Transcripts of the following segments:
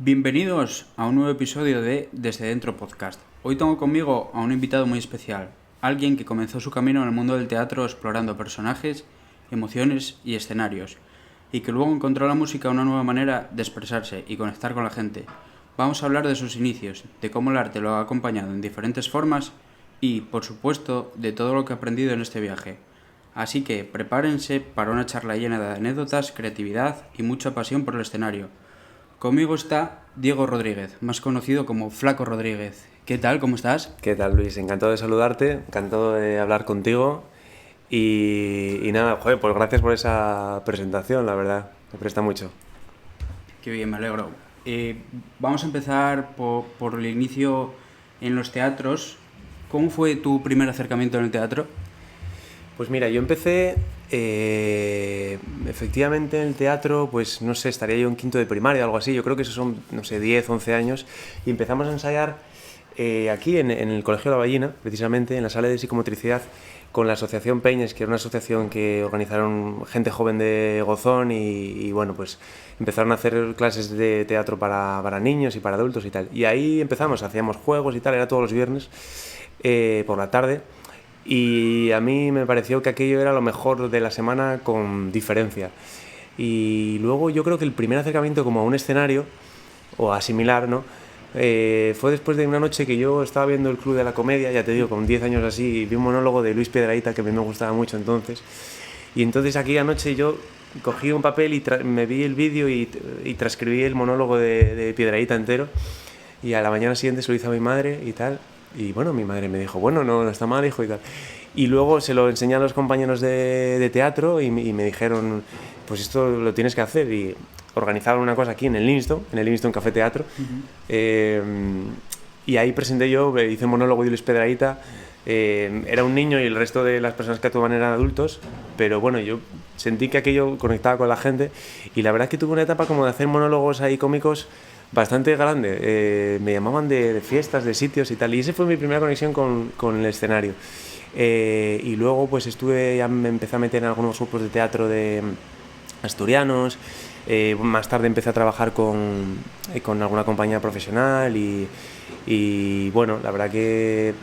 Bienvenidos a un nuevo episodio de Desde Dentro Podcast. Hoy tengo conmigo a un invitado muy especial, alguien que comenzó su camino en el mundo del teatro explorando personajes, emociones y escenarios, y que luego encontró la música una nueva manera de expresarse y conectar con la gente. Vamos a hablar de sus inicios, de cómo el arte lo ha acompañado en diferentes formas y, por supuesto, de todo lo que ha aprendido en este viaje. Así que prepárense para una charla llena de anécdotas, creatividad y mucha pasión por el escenario. Conmigo está Diego Rodríguez, más conocido como Flaco Rodríguez. ¿Qué tal? ¿Cómo estás? ¿Qué tal, Luis? Encantado de saludarte, encantado de hablar contigo y nada, joder, pues gracias por esa presentación, la verdad, me presta mucho. Qué bien, me alegro. Vamos a empezar por el inicio en los teatros. ¿Cómo fue tu primer acercamiento en el teatro? Pues mira, yo empecé efectivamente en el teatro, pues no sé, estaría yo en quinto de primaria o algo así, yo creo que esos son, no sé, 10, 11 años, y empezamos a ensayar aquí en el Colegio de la Ballina, precisamente en la sala de psicomotricidad, con la Asociación Peñes, que era una asociación que organizaron gente joven de Gozón y bueno, pues empezaron a hacer clases de teatro para niños y para adultos y tal. Y ahí empezamos, hacíamos juegos y tal, era todos los viernes por la tarde. Y a mí me pareció que aquello era lo mejor de la semana con diferencia. Y luego yo creo que el primer acercamiento como a un escenario, o a similar, ¿no? Fue después de una noche que yo estaba viendo el Club de la Comedia, ya te digo, con 10 años así, y vi un monólogo de Luis Piedrahita que a mí me gustaba mucho entonces. Y entonces aquella noche yo cogí un papel y me vi el vídeo y transcribí el monólogo de Piedrahita entero. Y a la mañana siguiente se lo hice a mi madre y tal. Y bueno, mi madre me dijo, bueno, no está mal, hijo, y tal. Y luego se lo enseñé a los compañeros de teatro y me dijeron, pues esto lo tienes que hacer. Y organizaron una cosa aquí en el Livingston Café Teatro. Y ahí presenté yo, hice un monólogo de Luis Piedrahita. Era un niño y el resto de las personas que actuaban eran adultos, pero bueno, yo sentí que aquello conectaba con la gente y la verdad es que tuve una etapa como de hacer monólogos ahí cómicos bastante grande. Me llamaban de fiestas, de sitios y tal, y esa fue mi primera conexión con el escenario. Y luego pues ya me empecé a meter en algunos grupos de teatro de asturianos. Más tarde empecé a trabajar con alguna compañía profesional y bueno, la verdad que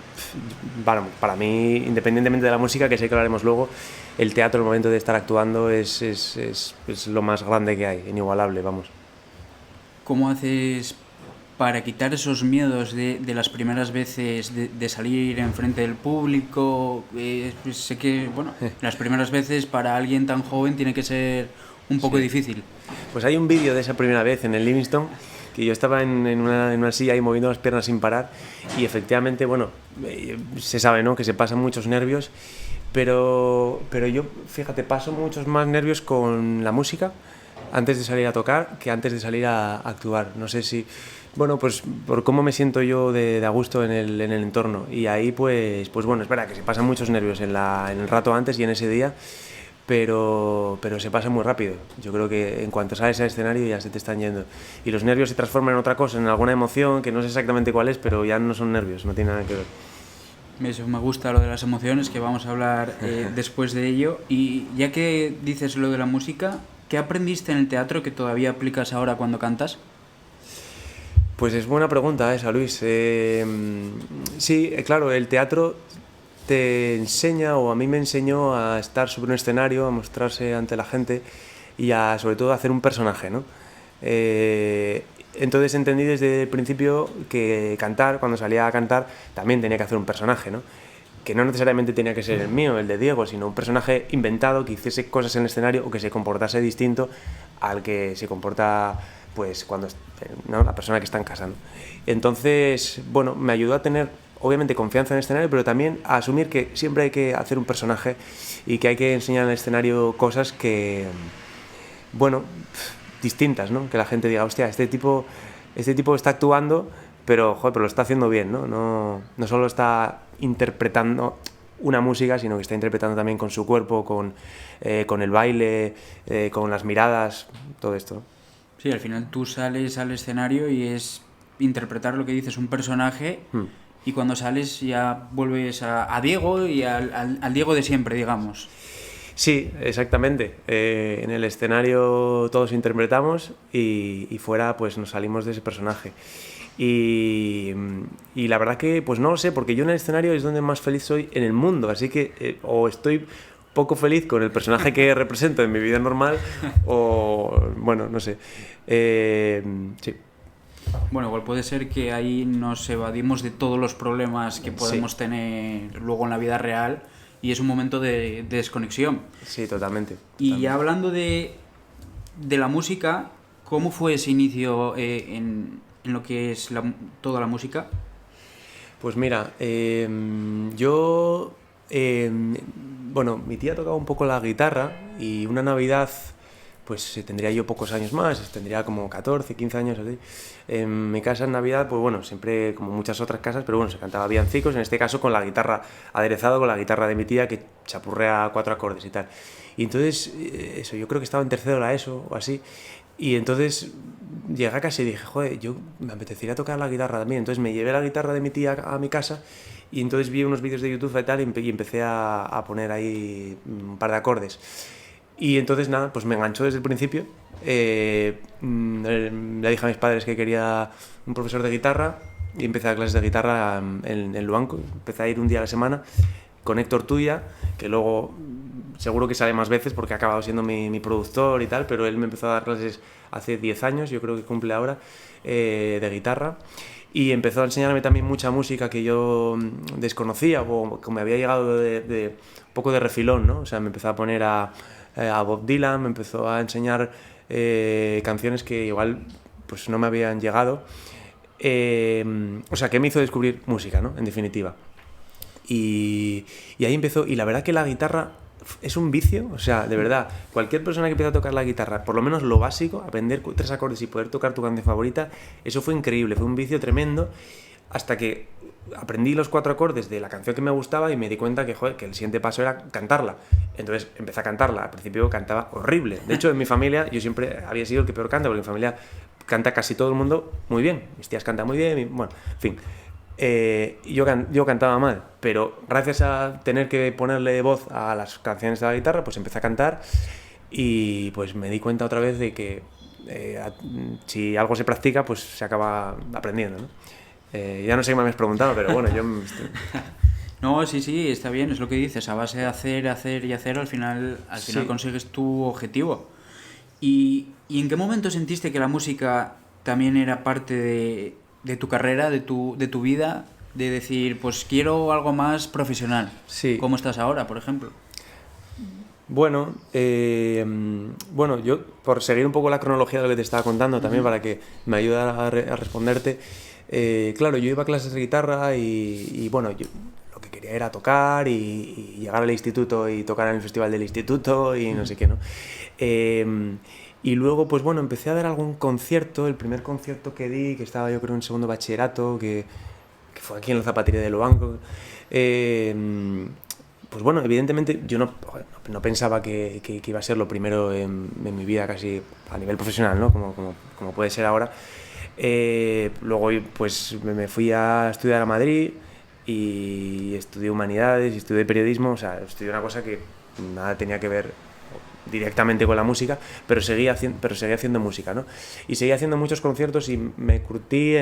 bueno, para mí, independientemente de la música, que sé que lo haremos luego, el teatro, el momento de estar actuando es lo más grande que hay, inigualable, vamos. ¿Cómo haces para quitar esos miedos de las primeras veces de salir enfrente del público? Pues sé que, bueno, las primeras veces para alguien tan joven tiene que ser un poco difícil. Pues hay un vídeo de esa primera vez en el Livingston que yo estaba en una silla ahí moviendo las piernas sin parar y efectivamente, bueno, se sabe, ¿no?, que se pasan muchos nervios, pero yo, fíjate, paso muchos más nervios con la música antes de salir a tocar que antes de salir a actuar. No sé si, bueno, pues por cómo me siento yo de a gusto en el entorno. Y ahí pues bueno, es verdad que se pasan muchos nervios en el rato antes y en ese día, pero se pasa muy rápido. Yo creo que en cuanto sales al escenario ya se te están yendo. Y los nervios se transforman en otra cosa, en alguna emoción que no sé exactamente cuál es, pero ya no son nervios, no tiene nada que ver. Eso, me gusta lo de las emociones, que vamos a hablar después de ello. Y ya que dices lo de la música, ¿qué aprendiste en el teatro que todavía aplicas ahora cuando cantas? Pues es buena pregunta esa, Luis. Sí, claro, el teatro te enseña, o a mí me enseñó, a estar sobre un escenario, a mostrarse ante la gente y sobre todo a hacer un personaje, ¿no? Entonces entendí desde el principio que cantar, cuando salía a cantar, también tenía que hacer un personaje, ¿no? Que no necesariamente tenía que ser el mío, el de Diego, sino un personaje inventado que hiciese cosas en el escenario o que se comportase distinto al que se comporta, pues, cuando, ¿no?, la persona que está en casa, ¿no? Entonces, bueno, me ayudó a tener, obviamente, confianza en el escenario, pero también a asumir que siempre hay que hacer un personaje y que hay que enseñar en el escenario cosas que, bueno, distintas, ¿no? Que la gente diga, hostia, este tipo está actuando, pero, joder, pero lo está haciendo bien, ¿no? No solo está interpretando una música, sino que está interpretando también con su cuerpo, con el baile, con las miradas, todo esto, ¿no? Sí, al final tú sales al escenario y es interpretar lo que dices, un personaje, y cuando sales ya vuelves a Diego y al Diego de siempre, digamos. Sí, exactamente. En el escenario todos interpretamos y fuera pues nos salimos de ese personaje. Y, y la verdad que pues no lo sé, porque yo en el escenario es donde más feliz soy en el mundo, así que o estoy poco feliz con el personaje que represento en mi vida normal o bueno, no sé. Sí. Bueno, igual puede ser que ahí nos evadimos de todos los problemas que podemos tener luego en la vida real y es un momento de desconexión. Sí, totalmente. Y ya hablando de la música, ¿cómo fue ese inicio en lo que es toda la música? Pues mira, yo, bueno, mi tía tocaba un poco la guitarra y una Navidad, pues tendría yo pocos años más, tendría como 14, 15 años así. En mi casa en Navidad, pues bueno, siempre como muchas otras casas, pero bueno, se cantaba villancicos, en este caso con la guitarra, aderezado con la guitarra de mi tía que chapurrea 4 acordes y tal. Y entonces, eso, yo creo que estaba en tercero de la ESO o así, y entonces llegué a casa y dije, joder, yo me apetecería tocar la guitarra también. Entonces me llevé la guitarra de mi tía a mi casa y entonces vi unos vídeos de YouTube y tal y empecé a poner ahí un par de acordes. Y entonces nada, pues me enganchó desde el principio. Le dije a mis padres que quería un profesor de guitarra y empecé a clases de guitarra en Luanco. Empecé a ir un día a la semana con Héctor Tuya, que luego seguro que sale más veces porque ha acabado siendo mi productor y tal, pero él me empezó a dar clases hace 10 años, yo creo que cumple ahora, de guitarra. Y empezó a enseñarme también mucha música que yo desconocía o que me había llegado de poco de refilón, ¿no? O sea, me empezó a poner a Bob Dylan, me empezó a enseñar canciones que igual pues no me habían llegado. O sea, que me hizo descubrir música, ¿no? En definitiva. Y ahí empezó, y la verdad que la guitarra es un vicio, o sea, de verdad, cualquier persona que empieza a tocar la guitarra, por lo menos lo básico, aprender 3 acordes y poder tocar tu canción favorita, eso fue increíble, fue un vicio tremendo, hasta que aprendí los 4 acordes de la canción que me gustaba y me di cuenta que, joder, que el siguiente paso era cantarla. Entonces empecé a cantarla, al principio cantaba horrible, de hecho en mi familia yo siempre había sido el que peor canta, porque en mi familia canta casi todo el mundo muy bien, mis tías cantan muy bien, bueno, en fin. Yo cantaba mal, pero gracias a tener que ponerle voz a las canciones de la guitarra, pues empecé a cantar y pues me di cuenta otra vez de que si algo se practica, pues se acaba aprendiendo, ¿no? Ya no sé qué me habéis preguntado, pero bueno, yo... No, sí, está bien, es lo que dices, a base de hacer y hacer, al final sí. Consigues tu objetivo. ¿Y en qué momento sentiste que la música también era parte de tu carrera, de tu vida, de decir, pues quiero algo más profesional? Sí. ¿Cómo estás ahora, por ejemplo? Bueno, yo por seguir un poco la cronología de lo que te estaba contando también, para que me ayude a responderte, claro, yo iba a clases de guitarra y bueno, yo lo que quería era tocar y llegar al instituto y tocar en el festival del instituto y no sé qué, ¿no? Y luego, pues bueno, empecé a dar algún concierto, el primer concierto que di, que estaba yo creo en segundo bachillerato, que fue aquí en la Zapatería de Luanco. Pues bueno, evidentemente yo no pensaba que iba a ser lo primero en mi vida casi a nivel profesional, ¿no? Como puede ser ahora. Luego pues me fui a estudiar a Madrid y estudié humanidades y estudié periodismo, o sea, estudié una cosa que nada tenía que ver directamente con la música, pero seguía haciendo música, ¿no? Y seguía haciendo muchos conciertos y me curtí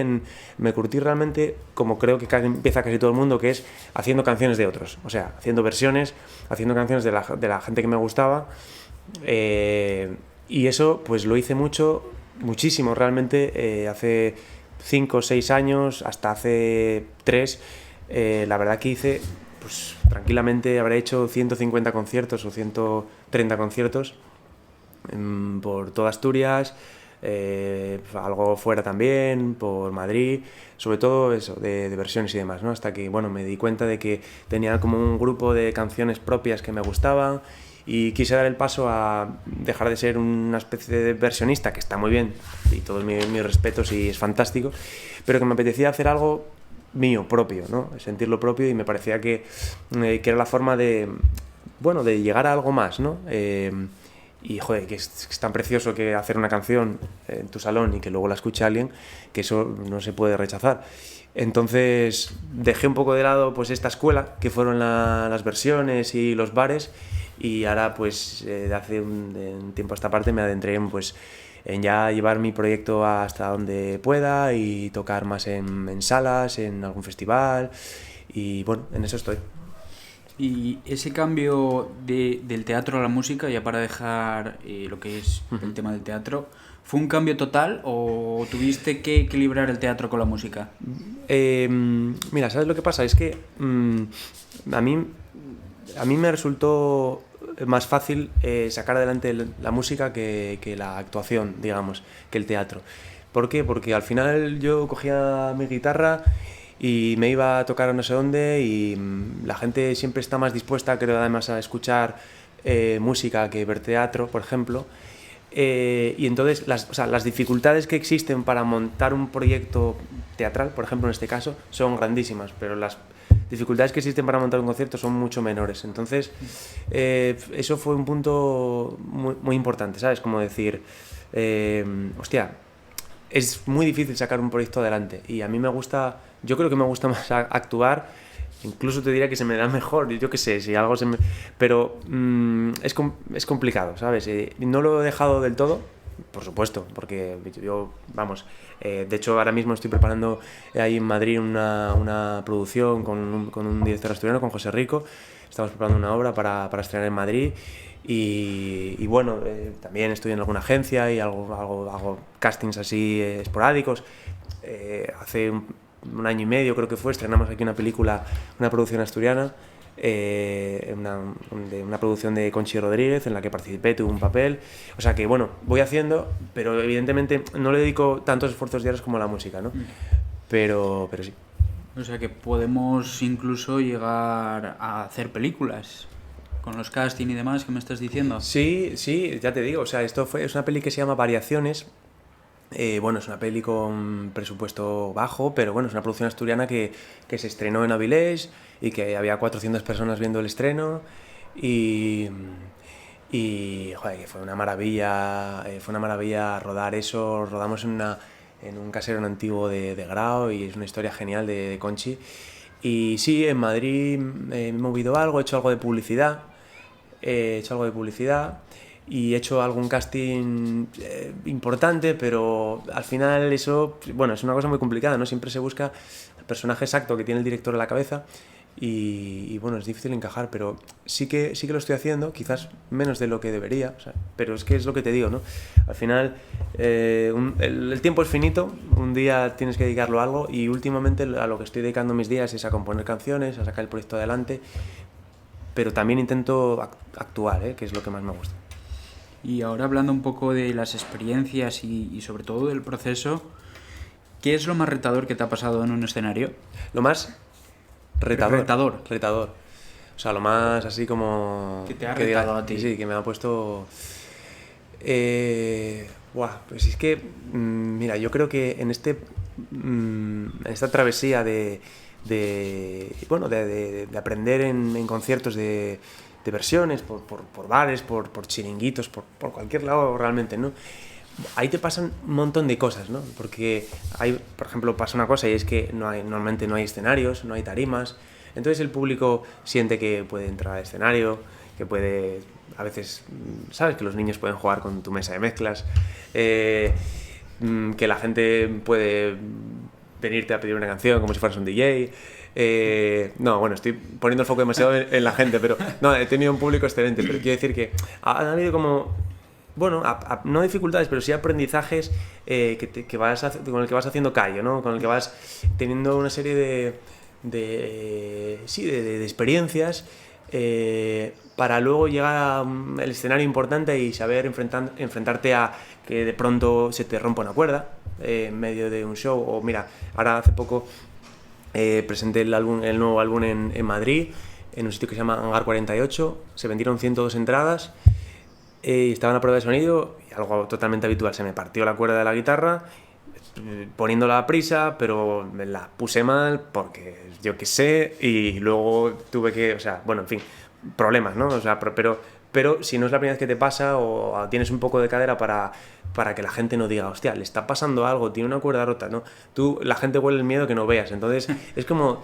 realmente, como creo que empieza casi todo el mundo, que es haciendo canciones de otros, o sea, haciendo versiones, haciendo canciones de la gente que me gustaba, y eso pues lo hice muchísimo realmente, hace 5 o 6 años, hasta hace 3, la verdad que hice... pues tranquilamente habré hecho 150 conciertos o 130 conciertos por toda Asturias, algo fuera también, por Madrid, sobre todo eso, de versiones y demás, ¿no? Hasta que, bueno, me di cuenta de que tenía como un grupo de canciones propias que me gustaban y quise dar el paso a dejar de ser una especie de versionista, que está muy bien y todos mis respetos y es fantástico, pero que me apetecía hacer algo mío, propio, ¿no? Sentirlo propio, y me parecía que era la forma de llegar a algo más, ¿no? Y joder, que es tan precioso que hacer una canción en tu salón y que luego la escuche alguien, que eso no se puede rechazar. Entonces dejé un poco de lado pues esta escuela, que fueron las versiones y los bares, y ahora pues de hace un tiempo a esta parte me adentré en ya llevar mi proyecto hasta donde pueda y tocar más en salas, en algún festival, y bueno, en eso estoy. Y ese cambio del teatro a la música, ya para dejar lo que es el tema del teatro, ¿fue un cambio total o tuviste que equilibrar el teatro con la música? Mira, ¿sabes lo que pasa? Es que a mí me resultó más fácil sacar adelante la música que la actuación, digamos, que el teatro. ¿Por qué? Porque al final yo cogía mi guitarra y me iba a tocar a no sé dónde, y la gente siempre está más dispuesta, creo, además, a escuchar música que ver teatro, por ejemplo. Y entonces las dificultades que existen para montar un proyecto teatral, por ejemplo en este caso, son grandísimas, pero las dificultades que existen para montar un concierto son mucho menores. Entonces eso fue un punto muy, muy importante, ¿sabes? Como decir, hostia, es muy difícil sacar un proyecto adelante, y a mí me gusta, yo creo que me gusta más actuar. Incluso te diría que se me da mejor, yo qué sé, si algo se me... Pero es complicado, ¿sabes? No lo he dejado del todo, por supuesto, porque yo, vamos, de hecho ahora mismo estoy preparando ahí en Madrid una producción con un director asturiano, con José Rico. Estamos preparando una obra para estrenar en Madrid, y bueno, también estoy en alguna agencia y hago castings así esporádicos. Hace un año y medio creo que fue, estrenamos aquí una película, una producción asturiana, una producción de Conchi Rodríguez, en la que participé, tuve un papel. O sea que bueno, voy haciendo, pero evidentemente no le dedico tantos esfuerzos diarios como a la música, ¿no? Pero sí. O sea que podemos incluso llegar a hacer películas con los casting y demás que me estás diciendo. Sí, ya te digo, o sea, es una peli que se llama Variaciones. Bueno, es una peli con presupuesto bajo, pero bueno, es una producción asturiana que se estrenó en Avilés y que había 400 personas viendo el estreno, y joder, que fue una maravilla rodar eso. Rodamos en un casero antiguo de Grao, y es una historia genial de Conchi. Y sí, en Madrid me he movido algo, he hecho algo de publicidad, y he hecho algún casting importante, pero al final eso, bueno, es una cosa muy complicada, ¿no? Siempre se busca el personaje exacto que tiene el director en la cabeza, y bueno, es difícil encajar, pero sí que lo estoy haciendo, quizás menos de lo que debería, o sea, pero es que es lo que te digo, ¿no? Al final el tiempo es finito, un día tienes que dedicarlo a algo, y últimamente a lo que estoy dedicando mis días es a componer canciones, a sacar el proyecto adelante, pero también intento actuar, que es lo que más me gusta. Y ahora, hablando un poco de las experiencias y sobre todo del proceso, ¿qué es lo más retador que te ha pasado en un escenario? Lo más retador. Retador. O sea, lo más así como... Que te ha retado a ti. Sí, que me ha puesto... pues es que, mira, yo creo que en esta travesía de aprender en conciertos de versiones, por bares, por chiringuitos, por cualquier lado realmente, ¿no? Ahí te pasan un montón de cosas, ¿no? Porque por ejemplo, pasa una cosa, y es que normalmente no hay escenarios, no hay tarimas. Entonces el público siente que puede entrar al escenario, que puede, a veces, sabes, que los niños pueden jugar con tu mesa de mezclas, que la gente puede venirte a pedir una canción como si fueras un DJ. No, bueno, estoy poniendo el foco demasiado en la gente, pero no, he tenido un público excelente, pero quiero decir que ha habido como, bueno, no dificultades, pero sí aprendizajes con el que vas haciendo callo, ¿no? Con el que vas teniendo una serie de experiencias para luego llegar al escenario importante y saber enfrentarte a que de pronto se te rompa una cuerda en medio de un show. O mira, ahora hace poco presenté el nuevo álbum en Madrid, en un sitio que se llama Hangar 48. Se vendieron 102 entradas y estaba en la prueba de sonido, y algo totalmente habitual, se me partió la cuerda de la guitarra poniéndola a prisa, pero me la puse mal porque yo qué sé, y luego tuve que, o sea, bueno, en fin, problemas, ¿no? O sea, pero si no es la primera vez que te pasa, o tienes un poco de cadera para que la gente no diga, hostia, le está pasando algo, tiene una cuerda rota, ¿no? La gente huele el miedo que no veas. Entonces es como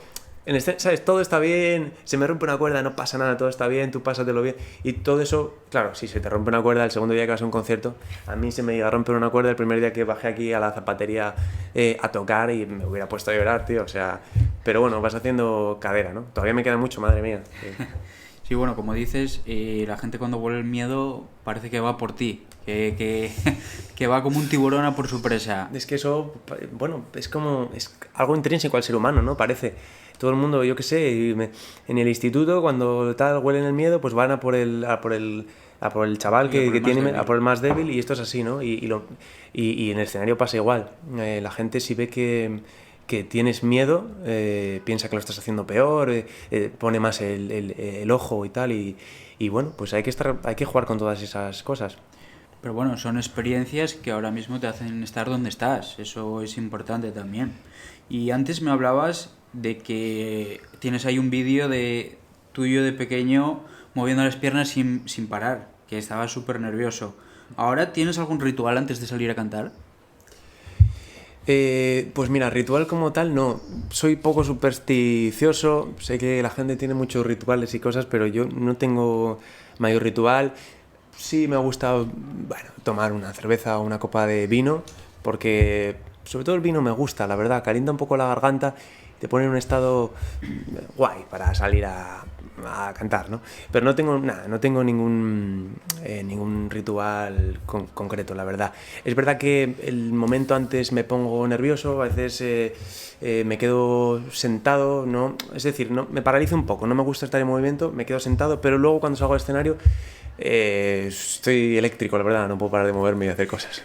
¿sabes? Todo está bien, se me rompe una cuerda, no pasa nada, todo está bien, tú pásatelo bien. Y todo eso, claro, si se te rompe una cuerda el segundo día que vas a un concierto, a mí se me iba a romper una cuerda el primer día que bajé aquí a la zapatería a tocar y me hubiera puesto a llorar, tío. O sea, pero bueno, vas haciendo cadera, ¿no? Todavía me queda mucho, madre mía. Sí, bueno, como dices, la gente cuando vuelve el miedo parece que va por ti, que va como un tiburón a por su presa. Es que eso, bueno, es algo intrínseco al ser humano, ¿no? Parece. Todo el mundo, yo qué sé, en el instituto cuando tal huelen el miedo, pues van a por el chaval que tiene, a por el más débil, y esto es así, ¿no? Y en el escenario pasa igual. La gente si ve que tienes miedo, piensa que lo estás haciendo peor, pone más el ojo y tal, y bueno, pues hay que jugar con todas esas cosas. Pero bueno, son experiencias que ahora mismo te hacen estar donde estás, eso es importante también. Y antes me hablabas de que tienes ahí un vídeo de tuyo de pequeño moviendo las piernas sin parar, que estabas súper nervioso. ¿Ahora tienes algún ritual antes de salir a cantar? Pues mira, ritual como tal no. Soy poco supersticioso, sé que la gente tiene muchos rituales y cosas, pero yo no tengo mayor ritual. Sí me gusta, bueno, tomar una cerveza o una copa de vino, porque sobre todo el vino me gusta, la verdad, calienta un poco la garganta, te pone en un estado guay para salir a cantar, ¿no? Pero no tengo nada, no tengo ningún ritual concreto, la verdad. Es verdad que el momento antes me pongo nervioso, a veces me quedo sentado, ¿no? Es decir, no, me paralizo un poco, no me gusta estar en movimiento, me quedo sentado, pero luego cuando salgo al escenario estoy eléctrico, la verdad, no puedo parar de moverme y hacer cosas.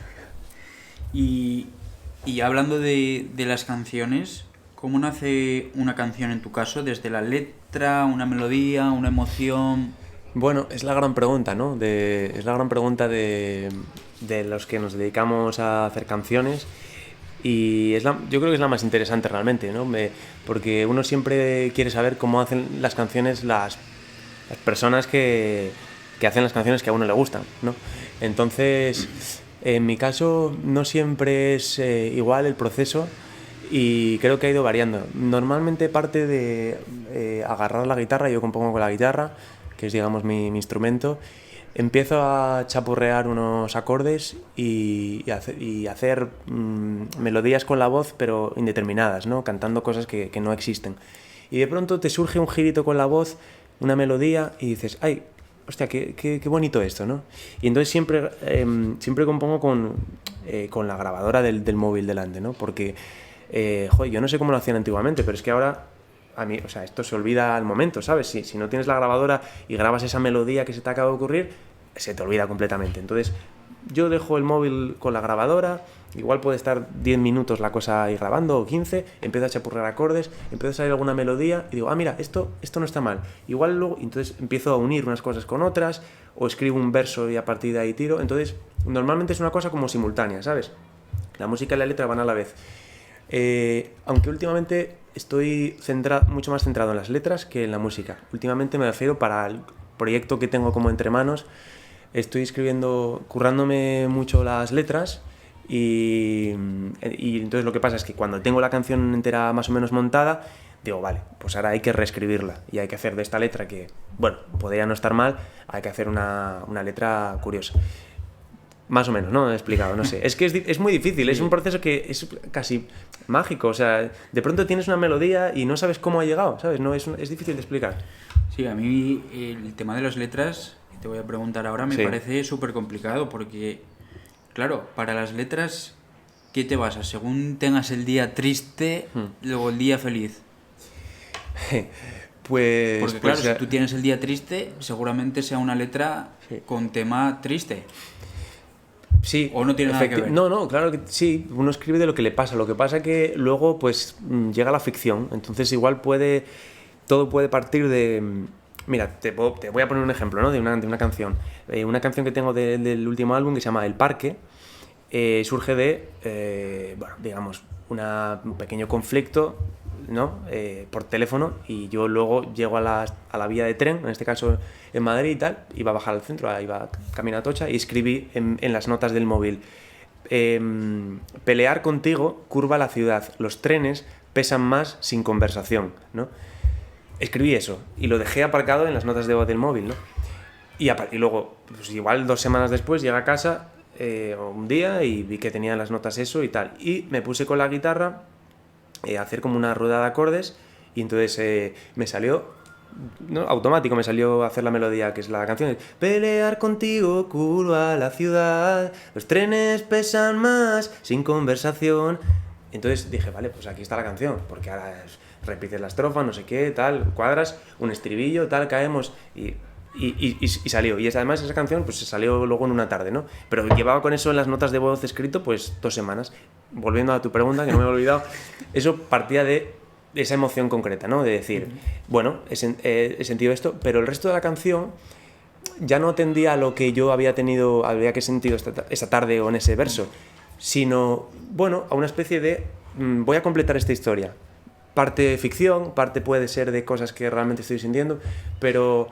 Y hablando de las canciones, ¿cómo nace una canción en tu caso? ¿Desde la letra, una melodía, una emoción? Bueno, es la gran pregunta, ¿no? Es la gran pregunta de los que nos dedicamos a hacer canciones, y yo creo que es la más interesante realmente, ¿no? Porque uno siempre quiere saber cómo hacen las canciones las personas que hacen las canciones que a uno le gustan, ¿no? Entonces, en mi caso no siempre es igual el proceso, y creo que ha ido variando. Normalmente parte de agarrar la guitarra, yo compongo con la guitarra, que es, digamos, mi instrumento, empiezo a chapurrear unos acordes y hacer melodías con la voz, pero indeterminadas, ¿no? Cantando cosas que no existen. Y de pronto te surge un girito con la voz, una melodía, y dices, ¡ay! Hostia, qué bonito esto, ¿no? Y entonces siempre compongo con la grabadora del móvil delante, ¿no? Porque, joder, yo no sé cómo lo hacían antiguamente, pero es que ahora, a mí, o sea, esto se olvida al momento, ¿sabes? Si no tienes la grabadora y grabas esa melodía que se te acaba de ocurrir, se te olvida completamente. Entonces, yo dejo el móvil con la grabadora, igual puede estar 10 minutos la cosa ahí grabando, o 15, empiezo a chapurrar acordes, empiezo a salir alguna melodía y digo, mira, esto no está mal. Igual luego, entonces empiezo a unir unas cosas con otras, o escribo un verso y a partir de ahí tiro. Entonces, normalmente es una cosa como simultánea, ¿sabes? La música y la letra van a la vez. Aunque últimamente estoy mucho más centrado en las letras que en la música. Últimamente me refiero para el proyecto que tengo como entre manos. Estoy currándome mucho las letras, y entonces lo que pasa es que cuando tengo la canción entera más o menos montada, digo, vale, pues ahora hay que reescribirla y hay que hacer de esta letra, que, bueno, podría no estar mal, hay que hacer una letra curiosa. Más o menos, ¿no? He explicado, no sé. Es que es muy difícil, sí. Es un proceso que es casi mágico, o sea, de pronto tienes una melodía y no sabes cómo ha llegado, ¿sabes? No, es difícil de explicar. Sí, a mí el tema de las letras, que te voy a preguntar ahora, me parece súper complicado porque, claro, para las letras, ¿qué te basas? Según tengas el día triste, luego el día feliz. Porque claro, si tú tienes el día triste, seguramente sea una letra con tema triste. Sí, ¿O no tiene nada que ver? No, claro que sí, uno escribe de lo que le pasa. Lo que pasa que luego pues llega la ficción, entonces igual todo puede partir de... Mira, te voy a poner un ejemplo, ¿no? de una canción. Una canción que tengo del último álbum, que se llama El Parque, surge de, bueno, digamos, un pequeño conflicto, ¿no? Por teléfono, y yo luego llego a la vía de tren, en este caso en Madrid y tal, iba a bajar al centro, iba camino a Atocha, y escribí en las notas del móvil: pelear contigo curva la ciudad, los trenes pesan más sin conversación, ¿no? Escribí eso y lo dejé aparcado en las notas de voz del móvil, ¿no? Y luego, pues igual 2 semanas después, llegué a casa un día y vi que tenía las notas eso y tal. Y me puse con la guitarra a hacer como una rueda de acordes y entonces me salió, ¿no? Automático, me salió a hacer la melodía, que es la canción. Pelear contigo, curva la ciudad, los trenes pesan más, sin conversación. Entonces dije, vale, pues aquí está la canción, porque ahora repites la estrofa, no sé qué, tal, cuadras, un estribillo, tal, caemos y salió. Y además esa canción pues se salió luego en una tarde, ¿no? Pero llevaba con eso en las notas de voz escrito pues 2 semanas. Volviendo a tu pregunta, que no me he olvidado, eso partía de esa emoción concreta, ¿no? De decir, bueno, he sentido esto, pero el resto de la canción ya no tendía a lo que yo había que sentido esta tarde o en ese verso, sino, bueno, a una especie de voy a completar esta historia. Parte ficción, parte puede ser de cosas que realmente estoy sintiendo, pero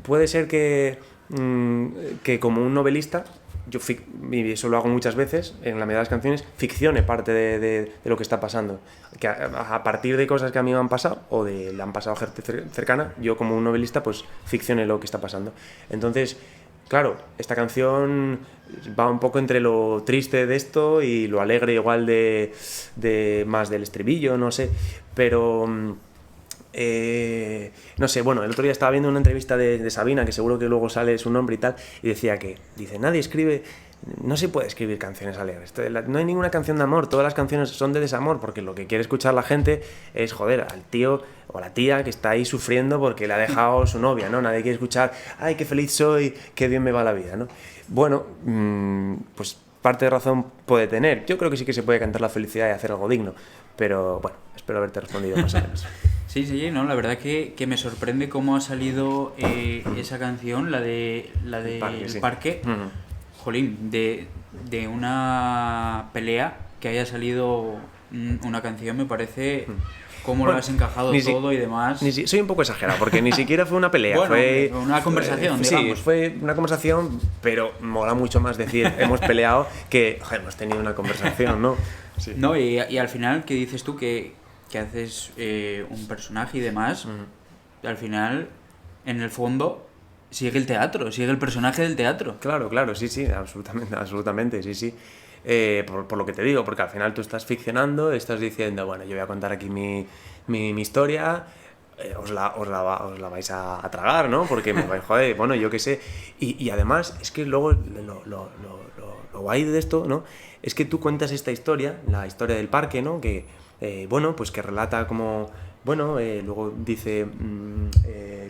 puede ser que como un novelista, y eso lo hago muchas veces en la mayoría de las canciones, ficcione parte de lo que está pasando, que a partir de cosas que a mí me han pasado o le han pasado a gente cercana, yo como un novelista pues ficcione lo que está pasando. Entonces, claro, esta canción va un poco entre lo triste de esto y lo alegre igual de más del estribillo, no sé, pero no sé, bueno, el otro día estaba viendo una entrevista de Sabina, que seguro que luego sale su nombre y tal, y dice, nadie escribe, no se puede escribir canciones alegres, no hay ninguna canción de amor, todas las canciones son de desamor, porque lo que quiere escuchar la gente es, joder, al tío o a la tía que está ahí sufriendo porque le ha dejado su novia, ¿no? Nadie quiere escuchar, ay, qué feliz soy, qué bien me va la vida, ¿no? Bueno, pues parte de razón puede tener. Yo creo que sí que se puede cantar la felicidad y hacer algo digno, pero bueno, espero haberte respondido más o menos. Sí, no, la verdad que me sorprende cómo ha salido esa canción, la de El Parque. Uh-huh. Jolín, de una pelea que haya salido una canción, me parece cómo lo has encajado todo y demás. Soy un poco exagerado, porque ni siquiera fue una pelea, bueno, fue una conversación, digamos. Sí, fue una conversación, pero mola mucho más decir hemos peleado que hemos tenido una conversación, ¿no? Sí. No, y al final, ¿qué dices tú? Que haces un personaje y demás, al final, en el fondo, sigue el teatro, sigue el personaje del teatro. Claro, sí, absolutamente, sí. Por lo que te digo, porque al final tú estás ficcionando, estás diciendo, bueno, yo voy a contar aquí mi historia, os la vais a tragar, ¿no? Porque me vais, joder, bueno, yo qué sé. Y además, es que luego lo guay de esto, ¿no? Es que tú cuentas esta historia, la historia del parque, ¿no? Que, bueno, pues que relata como, bueno, luego dice,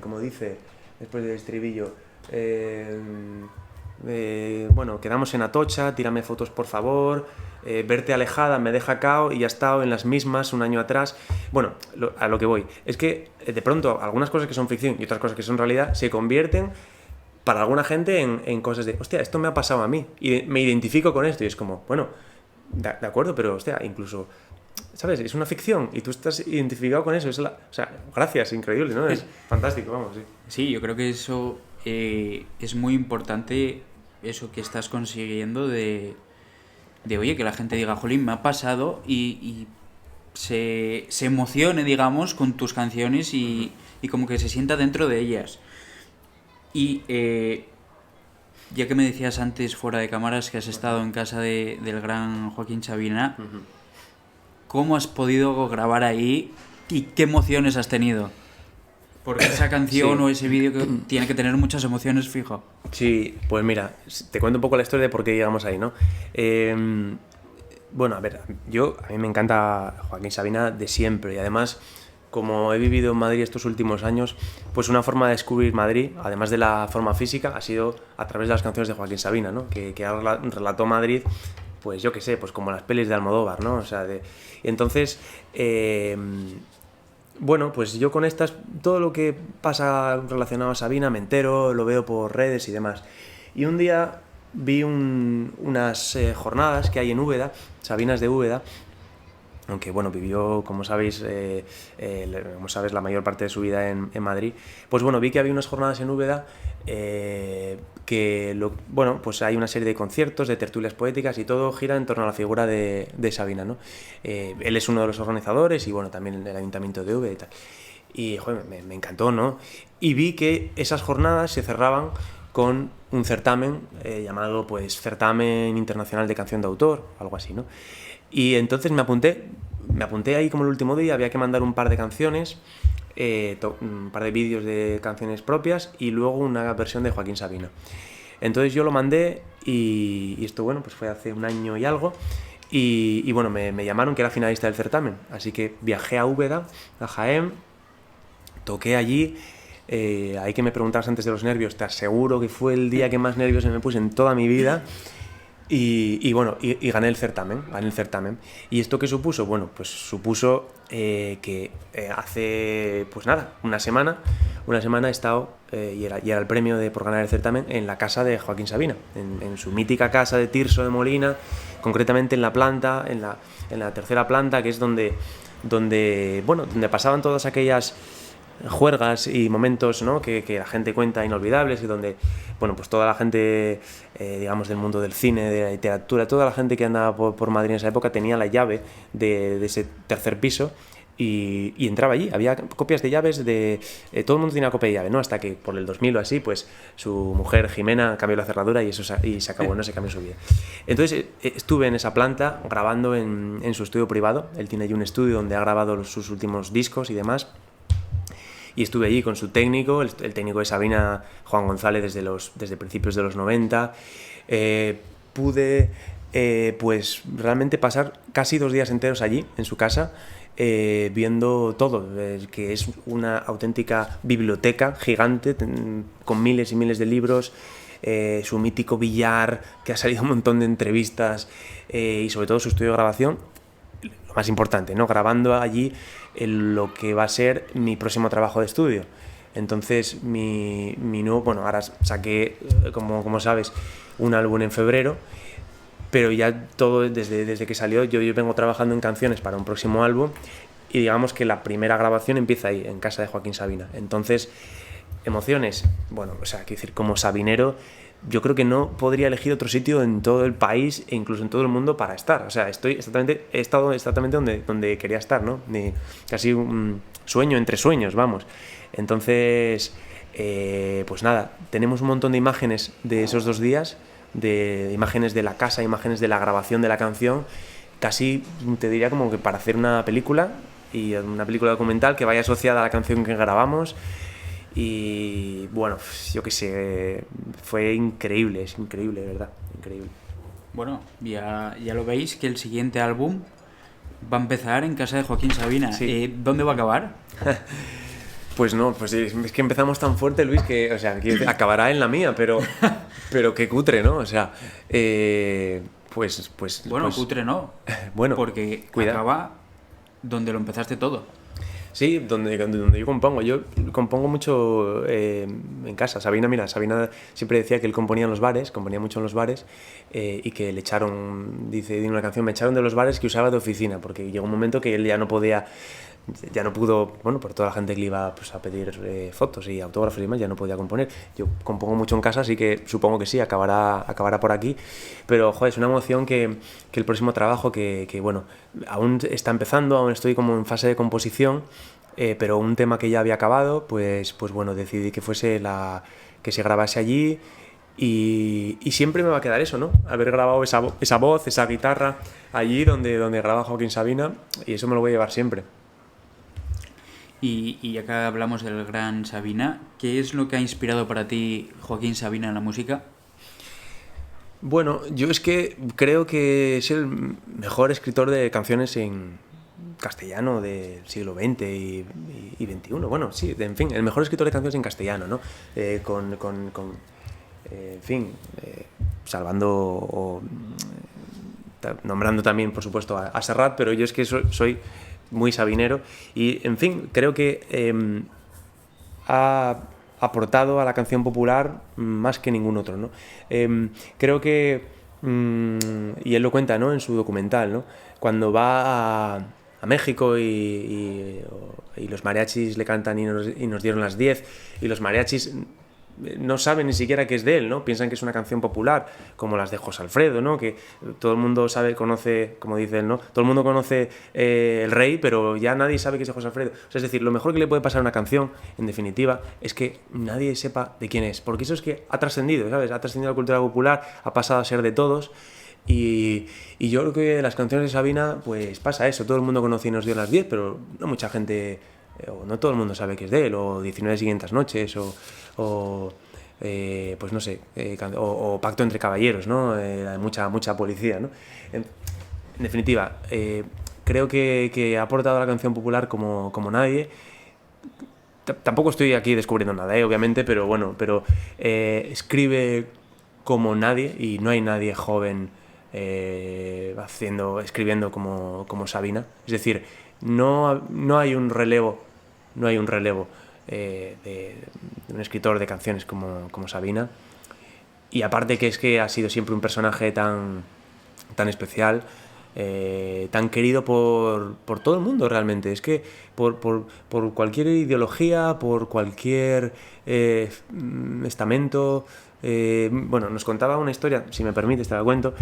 como dice, después del estribillo, bueno, quedamos en Atocha, tírame fotos por favor, verte alejada me deja cao y ya he estado en las mismas un año atrás. Bueno, a lo que voy es que de pronto algunas cosas que son ficción y otras cosas que son realidad se convierten para alguna gente en cosas de, hostia, esto me ha pasado a mí y me identifico con esto, y es como, bueno, de acuerdo, pero hostia, incluso, ¿sabes? Es una ficción y tú estás identificado con eso. O sea, gracias, increíble, ¿no? Es fantástico, vamos, sí. Sí, yo creo que eso es muy importante, eso que estás consiguiendo de oye, que la gente diga, jolín, me ha pasado y se emocione, digamos, con tus canciones y como que se sienta dentro de ellas. Y ya que me decías antes, fuera de cámaras, que has estado en casa del gran Joaquín Sabina, ¿cómo has podido grabar ahí y qué emociones has tenido? Porque esa canción o ese vídeo que tiene que tener muchas emociones, fijo. Sí, pues mira, te cuento un poco la historia de por qué llegamos ahí, ¿no? Bueno, a ver, a mí me encanta Joaquín Sabina de siempre, y además, como he vivido en Madrid estos últimos años, pues una forma de descubrir Madrid, además de la forma física, ha sido a través de las canciones de Joaquín Sabina, ¿no? Que relató Madrid, pues yo qué sé, pues como las pelis de Almodóvar, ¿no? O sea, entonces, bueno, pues yo con estas, todo lo que pasa relacionado a Sabina me entero, lo veo por redes y demás. Y un día vi unas jornadas que hay en Úbeda, Sabinas de Úbeda, aunque bueno, vivió, como sabéis, la mayor parte de su vida en Madrid. Pues bueno, vi que había unas jornadas en Úbeda pues hay una serie de conciertos, de tertulias poéticas, y todo gira en torno a la figura de Sabina, ¿no? Él es uno de los organizadores, y bueno, también el Ayuntamiento de Úbeda y tal. Y joder, me encantó, ¿no? Y vi que esas jornadas se cerraban con un certamen llamado pues Certamen Internacional de Canción de Autor, algo así, ¿no? Y entonces me apunté ahí como el último día, había que mandar un par de canciones, un par de vídeos de canciones propias y luego una versión de Joaquín Sabina. Entonces yo lo mandé y esto, bueno, pues fue hace un año y algo. Y bueno, me llamaron que era finalista del certamen, así que viajé a Úbeda, a Jaén, toqué allí. Ahí que me preguntabas antes de los nervios, te aseguro que fue el día que más nervios me puse en toda mi vida. Y bueno, gané el certamen. ¿Y esto qué supuso? Bueno, pues supuso que hace, pues nada, una semana he estado, y era el premio por ganar el certamen, en la casa de Joaquín Sabina, en su mítica casa de Tirso de Molina, concretamente en la planta, en la tercera planta, que es donde pasaban todas aquellas juergas y momentos, ¿no? que la gente cuenta inolvidables, y donde, bueno, pues toda la gente, digamos, del mundo del cine, de la literatura, toda la gente que andaba por Madrid en esa época tenía la llave de ese tercer piso y entraba allí. Había copias de llaves todo el mundo tenía copia de llave, ¿no? Hasta que por el 2000 o así, pues su mujer Jimena cambió la cerradura y se acabó, no se cambió su vida. Entonces estuve en esa planta grabando en su estudio privado. Él tiene allí un estudio donde ha grabado sus últimos discos y demás. Y estuve allí con su técnico, el técnico de Sabina, Juan González, desde principios de los 90. Pude pues realmente pasar casi 2 días enteros allí, en su casa, viendo todo, que es una auténtica biblioteca gigante, con miles y miles de libros, su mítico billar, que ha salido un montón de entrevistas, y sobre todo su estudio de grabación, lo más importante, ¿no? Grabando allí lo que va a ser mi próximo trabajo de estudio. Entonces, mi nuevo, bueno, ahora saqué, como sabes, un álbum en febrero, pero ya todo desde que salió, yo vengo trabajando en canciones para un próximo álbum, y digamos que la primera grabación empieza ahí, en casa de Joaquín Sabina. Entonces, emociones, bueno, o sea, quiero decir, como sabinero, yo creo que no podría elegir otro sitio en todo el país e incluso en todo el mundo para estar. O sea, he estado exactamente donde quería estar, ¿no? Casi un sueño entre sueños, vamos. Entonces, pues nada, tenemos un montón de imágenes de esos 2 días, de imágenes de la casa, imágenes de la grabación de la canción, casi te diría como que para hacer una película, y una película documental que vaya asociada a la canción que grabamos. Y bueno, yo qué sé, fue increíble, es increíble, de verdad, increíble. Bueno, ya lo veis que el siguiente álbum va a empezar en casa de Joaquín Sabina. Sí. ¿Dónde va a acabar? Pues no, pues es que empezamos tan fuerte, Luis, que, o sea, que acabará en la mía, pero qué cutre, ¿no? O sea, pues bueno, pues, cutre no, bueno, porque cuidado. acaba donde lo empezaste todo. Sí, donde yo compongo. Yo compongo mucho en casa. Sabina siempre decía que él componía mucho en los bares, y que le echaron, dice en una canción, me echaron de los bares que usaba de oficina, porque llegó un momento que él ya no pudo, bueno, por toda la gente que le iba, pues, a pedir fotos y autógrafos y demás, ya no podía componer. Yo compongo mucho en casa, así que supongo que sí, acabará por aquí. Pero, joder, es una emoción que el próximo trabajo, que bueno, aún está empezando, aún estoy como en fase de composición, pero un tema que ya había acabado, pues bueno, decidí que que se grabase allí. Y siempre me va a quedar eso, ¿no? Haber grabado esa voz, esa guitarra allí donde graba Joaquín Sabina, y eso me lo voy a llevar siempre. Y acá hablamos del gran Sabina. ¿Qué es lo que ha inspirado para ti Joaquín Sabina en la música? Bueno, yo es que creo que es el mejor escritor de canciones en castellano del siglo XX y XXI. Bueno, sí, en fin, el mejor escritor de canciones en castellano, ¿no? En fin, salvando o nombrando también, por supuesto, a Serrat, pero yo es que soy muy sabinero y, en fin, creo que ha aportado a la canción popular más que ningún otro, ¿no? Creo que, y él lo cuenta, ¿no?, en su documental, ¿no?, cuando va a México y los mariachis le cantan y nos dieron las 10, y los mariachis no saben ni siquiera que es de él, ¿no? Piensan que es una canción popular, como las de José Alfredo, ¿no? Que todo el mundo conoce, como dice él, ¿no? Todo el mundo conoce El Rey, pero ya nadie sabe que es de José Alfredo. O sea, es decir, lo mejor que le puede pasar a una canción, en definitiva, es que nadie sepa de quién es, porque eso es que ha trascendido, ¿sabes? Ha trascendido la cultura popular, ha pasado a ser de todos. Y yo creo que las canciones de Sabina, pues pasa eso, todo el mundo conoce y nos dio las 10, pero no mucha gente, o no todo el mundo sabe que es de él, o 19 siguientes noches, pues no sé, o Pacto entre caballeros, ¿no? Mucha policía, ¿no? En definitiva, creo que ha aportado a la canción popular como nadie. Tampoco estoy aquí descubriendo nada, obviamente, pero bueno, escribe como nadie, y no hay nadie joven escribiendo como Sabina. Es decir, no hay un relevo de un escritor de canciones como Sabina. Y aparte que es que ha sido siempre un personaje tan especial, tan querido por todo el mundo realmente. Es que por cualquier ideología, por cualquier estamento. Bueno, nos contaba una historia, si me permites te la cuento.